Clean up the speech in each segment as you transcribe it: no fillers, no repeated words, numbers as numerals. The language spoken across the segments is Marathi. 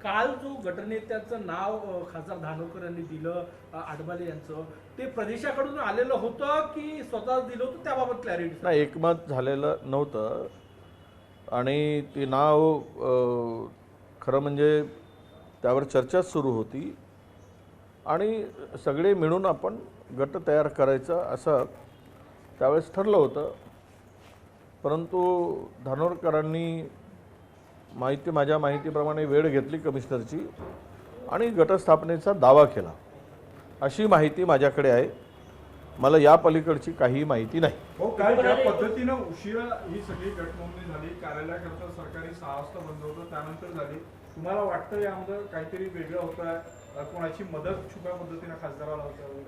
काल जो गटनेत्याचं नाव खासदार धानोरकर यांनी दिलं आडबाले यांचं, ते प्रदेशाकडून आलेलं होतं की स्वतः दिलं होतं, त्याबाबत क्लॅरिटी नाही. एकमत झालेलं नव्हतं आणि ते नाव खरं म्हणजे त्यावर चर्चा सुरू होती आणि सगळे मिळून आपण गट तयार करायचं असं त्यावेळेस ठरलं होतं. परंतु धानोरकरांनी माझ्या माहितीप्रमाणे वेळ घेतली कमिशनरची आणि गटस्थापनेचा दावा केला, अशी माहिती माझ्याकडे आहे. मला या पलीकडची काही माहिती नाही. हो, काय ज्या पद्धतीनं उशिरा ही सगळी गटनोंदणी झाली, कार्यालयाकरता सरकारी 6 वाजता बंद होतं, त्यानंतर झाली, तुम्हाला वाटतं यामध्ये काहीतरी वेगळं होतं, कोणाची मदत छुप्या पद्धतीनं खासदाराला होतं?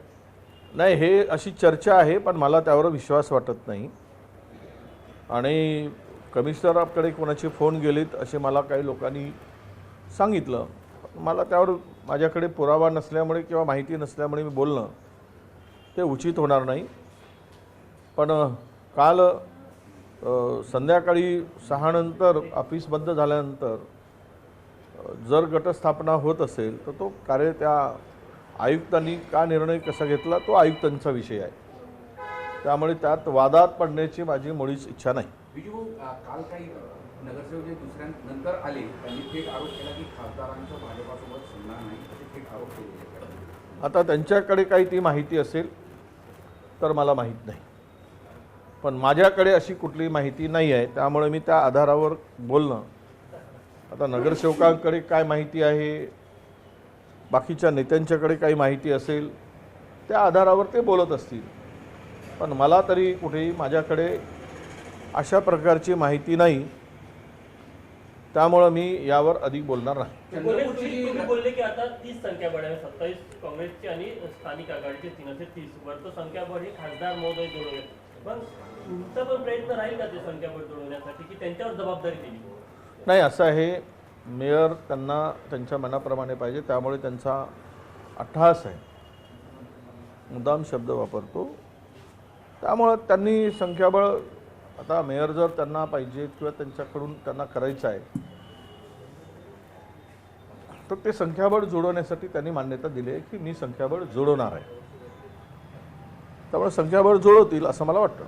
नाही, हे अशी चर्चा आहे, पण मला त्यावर विश्वास वाटत नाही. आणि कमिशनरकडे कोणाचे फोन गेलेत असे मला काही लोकांनी सांगितलं. मला त्यावर माझ्याकडे पुरावा नसल्यामुळे किंवा माहिती नसल्यामुळे मी बोलणं ते उचित होणार नाही. पण काल संध्याकाळी 6 नंतर ऑफिस बंद झाल्यानंतर जर गटस्थापना होत असेल तर तो त्या आयुक्तांनी का निर्णय कसा घेतला तो आयुक्तांचा विषय आहे. त्यामुळे त्यात वादात पडण्याची माझी मुळीच इच्छा नाही. विजू, काल काही नगरसेवक जे दुसऱ्यानंतर आले त्यांनी थेट आरोप केला की खासदारांचं भाजपासोबत संधान नाही, असे थेट आरोप केले. आता त्यांच्याकडे काही ती माहिती असेल तर मला माहीत नाही, पण माझ्याकडे अशी कुठली माहिती नाही आहे. त्यामुळे मी त्या आधारावर बोलणं, आता नगरसेवकांकडे काय माहिती आहे, बाकीच्या नेत्यांच्याकडे काही माहिती असेल त्या आधारावर ते बोलत असतील. पण मला तरी कुठेही माझ्याकडे अशा प्रकारची माहिती नाही, त्यामुळं मी यावर अधिक बोलणार नाही. तुम्ही बोलले की आता 30 संख्याबळ आहे, 27 काँग्रेसची आणि स्थानिक आघाडीचे 3 असे 30 वरचं संख्याबळ हे खासदार महोदय जोडवले. पण तुमचा पण प्रयत्न राहील का ते संख्याबळ जोडवण्यासाठी की त्यांच्यावर जबाबदारी दिली? नाही, असं आहे, मेयर त्यांना त्यांच्या मनाप्रमाणे पाहिजे, त्यामुळे त्यांचा अट्टहास आहे, मुद्दाम शब्द वापरतो. त्यामुळं त्यांनी संख्याबळ, आता मेयर जर त्यांना पाहिजे किंवा त्यांच्याकडून त्यांना करायचं आहे तर ते संख्याबळ जोडवण्यासाठी त्यांनी मान्यता दिली आहे की मी संख्याबळ जोडवणार आहे. त्यामुळे संख्याबळ जुळवतील असं मला वाटतं.